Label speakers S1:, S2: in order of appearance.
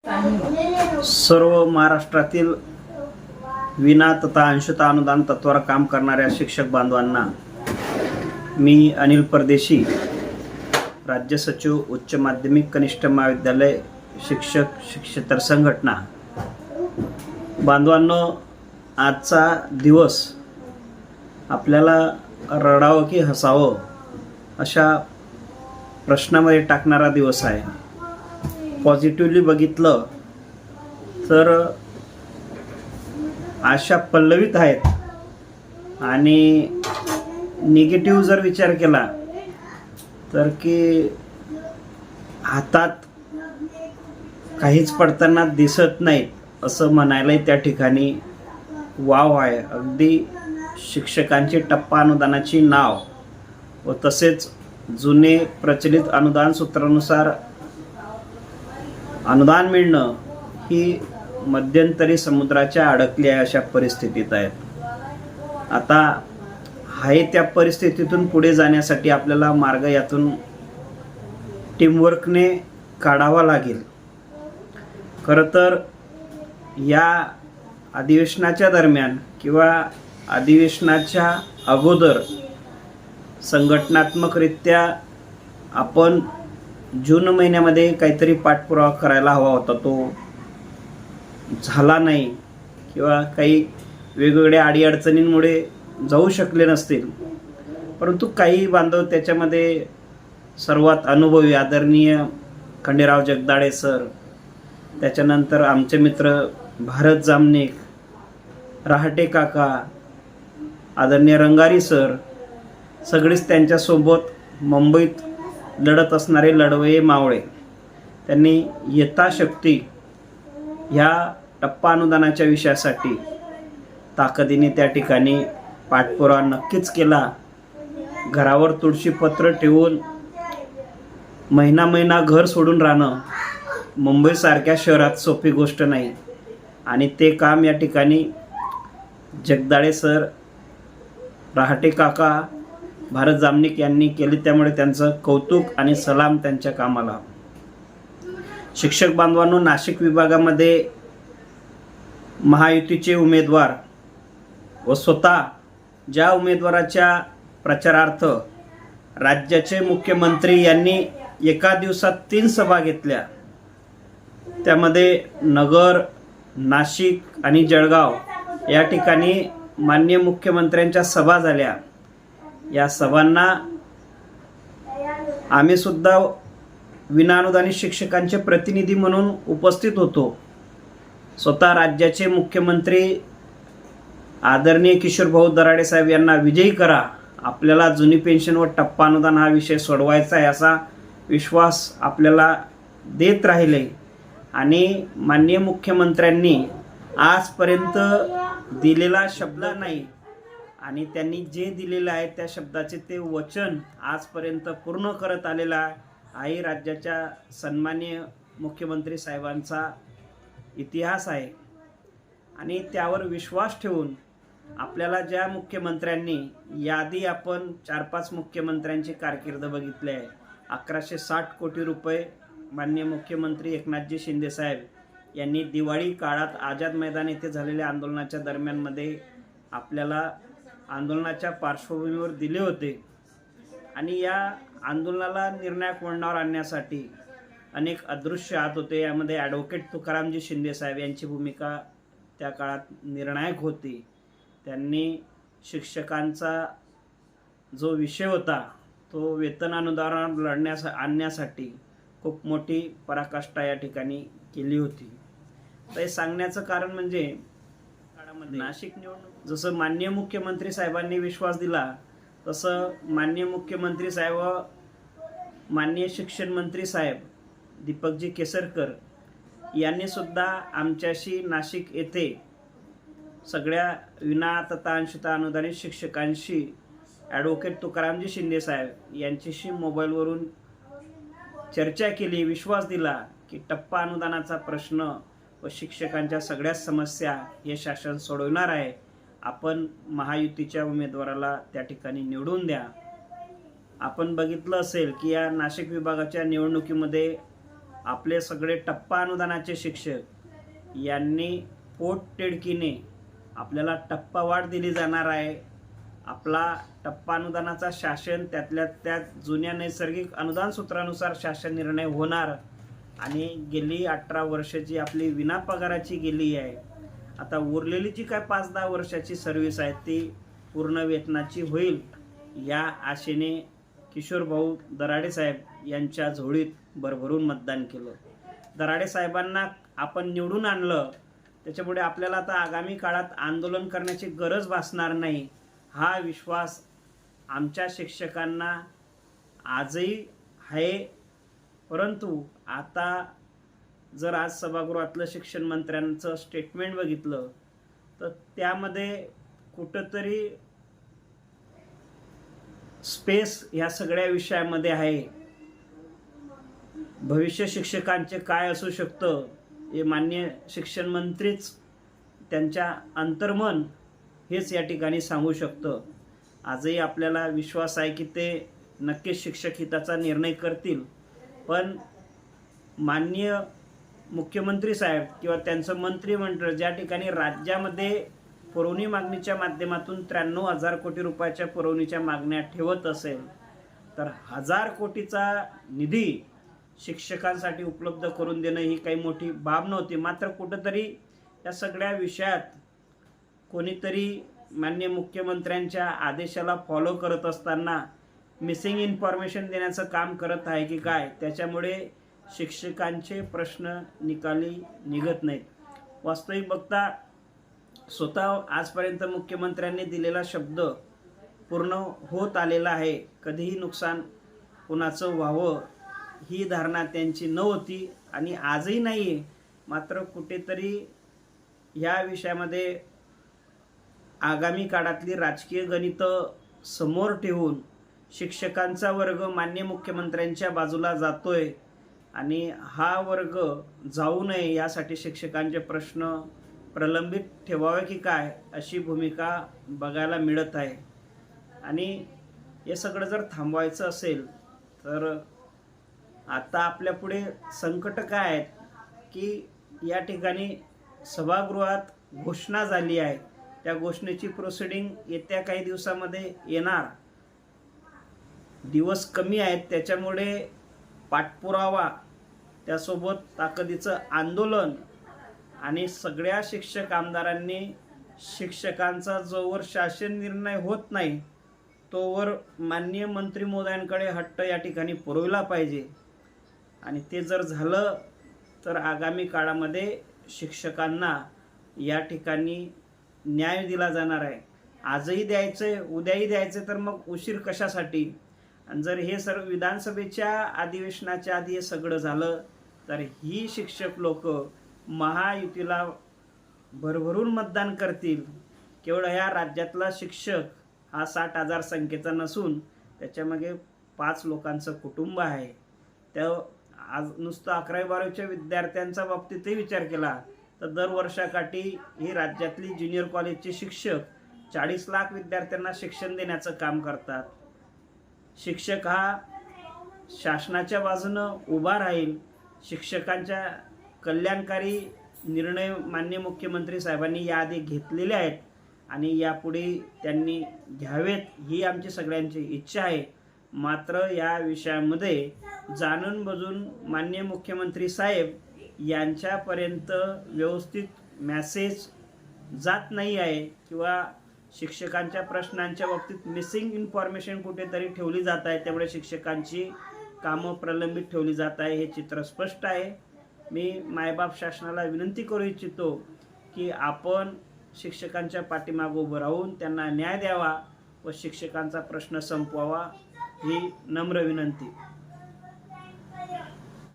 S1: सर्व महाराष्ट्रातील विना तथा अंशतः अनुदान तत्वावर काम करणाऱ्या शिक्षक बांधवांना मी अनिल परदेशी, राज्य सचिव, उच्च माध्यमिक कनिष्ठ महाविद्यालय शिक्षक शिक्षेतर संघटना। बांधवांनो, आजचा दिवस आपल्याला रडावं की हसावं अशा प्रश्नामध्ये टाकणारा दिवस आहे। पॉझिटिव्हली बघितलं तर आशा पल्लवित आहेत आणि निगेटिव्ह जर विचार केला तर की हातात काहीच पडताना दिसत नाही असं म्हणायलाही त्या ठिकाणी वाव आहे। अगदी शिक्षकांची टप्पा अनुदानाची नाव व तसेच जुने प्रचलित अनुदान सूत्रानुसार अनुदान मिळणं ही मध्यंतरी समुद्राच्या अडकली आहे अशा परिस्थितीत आहेत। आता आहे त्या परिस्थितीतून पुढे जाण्यासाठी आपल्याला मार्ग यातून टीमवर्कने काढावा लागेल। खरं तर या अधिवेशनाच्या दरम्यान किंवा अधिवेशनाच्या अगोदर संघटनात्मकरित्या आपण जून महिन्यामध्ये काहीतरी पाठपुरावा करायला हवा होता, तो झाला नाही किंवा काही वेगवेगळ्या अडीअडचणींमुळे जाऊ शकले नसतील। परंतु काही बांधव त्याच्यामध्ये सर्वात अनुभवी आदरणीय खंडेराव जगदाळे सर, त्याच्यानंतर आमचे मित्र भारत जामनिक, रहाटे काका, आदरणीय रंगारी सर, सगळेच त्यांच्यासोबत मुंबईत लढत असणारे लढवये मावळे, त्यांनी यथाशक्ती ह्या टप्पा अनुदानाच्या विषयासाठी ताकदीने त्या ठिकाणी पाठपुरावा नक्कीच केला। घरावर तुळशीपत्र ठेवून महिना घर सोडून राहणं मुंबईसारख्या शहरात सोपी गोष्ट नाही आणि ते काम या ठिकाणी जगदाळे सर, रहाटे काका, भारत जामनिक यांनी केले, त्यामुळे त्यांचं कौतुक आणि सलाम त्यांच्या कामाला। शिक्षक बांधवांनो, नाशिक विभागामध्ये महायुतीचे उमेदवार व स्वतः ज्या उमेदवाराच्या प्रचारार्थ राज्याचे मुख्यमंत्री यांनी एका दिवसात 3 सभा घेतल्या, त्यामध्ये नगर, नाशिक आणि जळगाव या ठिकाणी माननीय मुख्यमंत्र्यांच्या सभा झाल्या। या सभांना आम्ही सुद्धा विनाअनुदानित शिक्षकांचे प्रतिनिधी म्हणून उपस्थित होतो। स्वतः राज्याचे मुख्यमंत्री आदरणीय किशोरभाऊ दराडे साहेब यांना विजयी करा, आपल्याला जुनी पेन्शन व टप्पा अनुदान हा विषय सोडवायचा आहे असा विश्वास आपल्याला देत राहिले आणि माननीय मुख्यमंत्र्यांनी आजपर्यंत दिलेला शब्द नाही आणि त्यांनी जे दिलेलं आहे त्या शब्दाचे ते वचन आजपर्यंत पूर्ण करत आलेला आहे। राज्याच्या सन्माननीय मुख्यमंत्री साहेबांचा इतिहास आहे आणि त्यावर विश्वास ठेवून आपल्याला ज्या मुख्यमंत्र्यांनी, यादी आपण 4-5 मुख्यमंत्र्यांची कारकीर्द बघितली आहे, 1160 कोटी रुपये माननीय मुख्यमंत्री एकनाथजी शिंदे साहेब यांनी दिवाळी काळात आझाद मैदान येथे झालेल्या आंदोलनाच्या दरम्यानमध्ये आपल्याला आंदोलनाच्या पार्श्वभूमीवर दिले होते आणि या आंदोलनाला निर्णायक वळणावर आणण्यासाठी अनेक अदृश्य हात होते। यामध्ये ॲडव्होकेट तुकारामजी शिंदे साहेब यांची भूमिका त्या काळात निर्णायक होती। त्यांनी शिक्षकांचा जो विषय होता तो वेतन अनुदान आणण्यासाठी खूप मोठी पराकाष्ठा या ठिकाणी केली होती। तर हे सांगण्याचं कारण म्हणजे काळामध्ये नाशिक निवडणूक जसं माननीय मुख्यमंत्री साहेबांनी विश्वास दिला तसं माननीय मुख्यमंत्री साहेब व माननीय शिक्षण मंत्री साहेब दीपकजी केसरकर यांनी सुद्धा आमच्याशी नाशिक येथे सगळ्या विना तथा अंशतः अनुदानित शिक्षकांशी ॲडव्होकेट तुकारामजी शिंदे साहेब यांच्याशी मोबाईलवरून चर्चा केली, विश्वास दिला की टप्पा अनुदानाचा प्रश्न व शिक्षकांच्या सगळ्या समस्या हे शासन सोडवणार आहे। आपण महायुतीच्या उमेदवाराला त्या ठिकाणी निवडून द्या। आपण बघितलं असेल की या नाशिक विभागाच्या निवडणुकीमध्ये आपले सगळे टप्पा अनुदानाचे शिक्षक यांनी पोटतिडकीने आपल्याला टप्पावाढ दिली जाणार आहे. आपला टप्पा अनुदानाचा शासन त्यातल्या त्यात जुन्या नैसर्गिक अनुदान सूत्रानुसार शासन निर्णय होणार आणि गेली 18 वर्षाची आपली विनापगाराची गेली आहे. आता उरलेली जी काय 5-10 वर्षाची सर्व्हिस आहे ती पूर्ण वेतनाची होईल या आशेने किशोरभाऊ दराडे साहेब यांच्या झोळीत भरभरून मतदान केलं. दराडे साहेबांना आपण निवडून आणलं, त्याच्यामुळे आपल्याला आता आगामी काळात आंदोलन करण्याची गरज भासणार नाही हा विश्वास आमच्या शिक्षकांना आजही आहे. परंतु आता जर आज सभागृहातलं शिक्षण मंत्र्यांचं स्टेटमेंट बघितलं तर त्यामध्ये कुठंतरी स्पेस ह्या सगळ्या विषयामध्ये आहे. भविष्य शिक्षकांचे काय असू शकतं हे माननीय शिक्षण मंत्रीच त्यांच्या अंतर्मन हेच या ठिकाणी सांगू शकतं. आजही आपल्याला विश्वास आहे की ते नक्कीच शिक्षक हिताचा निर्णय करतील. पण माननीय मुख्यमंत्री साहेब किंवा त्यांचं मंत्रिमंडळ ज्या ठिकाणी राज्यामध्ये पुरवणी मागणीच्या माध्यमातून 93,000 कोटी रुपयाच्या पुरवणीच्या मागण्या ठेवत असेल तर 1,000 कोटीचा निधी शिक्षकांसाठी उपलब्ध करून देणं ही काही मोठी बाब नव्हती. मात्र कुठंतरी या सगळ्या विषयात कोणीतरी माननीय मुख्यमंत्र्यांच्या आदेशाला फॉलो करत असताना मिसिंग इन्फॉर्मेशन देण्याचं काम करत आहे की काय, त्याच्यामुळे शिक्षकांचे प्रश्न निकाली निघत नाहीत. वास्तविक बघता स्वतः आजपर्यंत मुख्यमंत्र्यांनी दिलेला शब्द पूर्ण होत आलेला आहे. कधीही नुकसान कुणाचं व्हावं ही धारणा त्यांची नव्हती आणि आजही नाही आहे. मात्र कुठेतरी ह्या विषयामध्ये आगामी काळातली राजकीय गणितं समोर ठेवून शिक्षकांचा वर्ग माननीय मुख्यमंत्र्यांच्या बाजूला जातोय आणि हा वर्ग जाऊ नये यासाठी शिक्षकांचे प्रश्न प्रलंबित ठेवावे की काय अशी भूमिका बघायला मिळत आहे. आणि हे सगळं जर थांबवायचं असेल तर आता आपल्यापुढे संकट काय आहेत की या ठिकाणी सभागृहात घोषणा झाली आहे, त्या घोषणेची प्रोसिडिंग येत्या काही दिवसामध्ये येणार. दिवस कमी आहेत, त्याच्यामुळे पाठपुरावा त्यासोबत ताकदीचं आंदोलन आणि सगळ्या शिक्षक आमदारांनी शिक्षकांचा जोवर शासन निर्णय होत नाही तोवर माननीय मंत्री महोदयांकडे हट्ट या ठिकाणी पुरवला पाहिजे. आणि ते जर झालं तर आगामी काळामध्ये शिक्षकांना या ठिकाणी न्याय दिला जाणार आहे. आजही द्यायचं, उद्याही द्यायचं, तर मग उशीर कशासाठी. आणि जर हे सर्व विधानसभेच्या अधिवेशनाच्या आधी हे सगळं झालं तर ही शिक्षक लोक महायुतीला भरभरून मतदान करतील. केवळ या राज्यातला शिक्षक हा 60,000 संख्येचा नसून त्याच्यामागे 5 लोकांचं कुटुंब आहे. त्या आज नुसतं 11वी-12वीच्या विद्यार्थ्यांच्या बाबतीतही विचार केला तर दर वर्षाकाठी ही राज्यातली ज्युनियर कॉलेजचे शिक्षक 40 लाख विद्यार्थ्यांना शिक्षण देण्याचं काम करतात. शिक्षक हा शासनाच्या बाजूनं उभा राहील. शिक्षकांच्या कल्याणकारी निर्णय माननीय मुख्यमंत्री साहेबांनी याआधी घेतलेले आहेत आणि यापुढे त्यांनी घ्यावेत ही आमची सगळ्यांची इच्छा आहे. मात्र या विषयामध्ये जाणून बुजून माननीय मुख्यमंत्री साहेब यांच्यापर्यंत व्यवस्थित मेसेज जात नाही आहे किंवा शिक्षकांच्या प्रश्नांच्या बाबतीत मिसिंग इन्फॉर्मेशन कुठेतरी ठेवली जात आहे. त्यामुळे शिक्षकांची कामं प्रलंबित ठेवली जात आहे, हे चित्र स्पष्ट आहे. मी मायबाप शासनाला विनंती करू इच्छितो की आपण शिक्षकांच्या पाठीमागे उभं राहून त्यांना न्याय द्यावा व शिक्षकांचा प्रश्न संपवावा ही नम्र विनंती.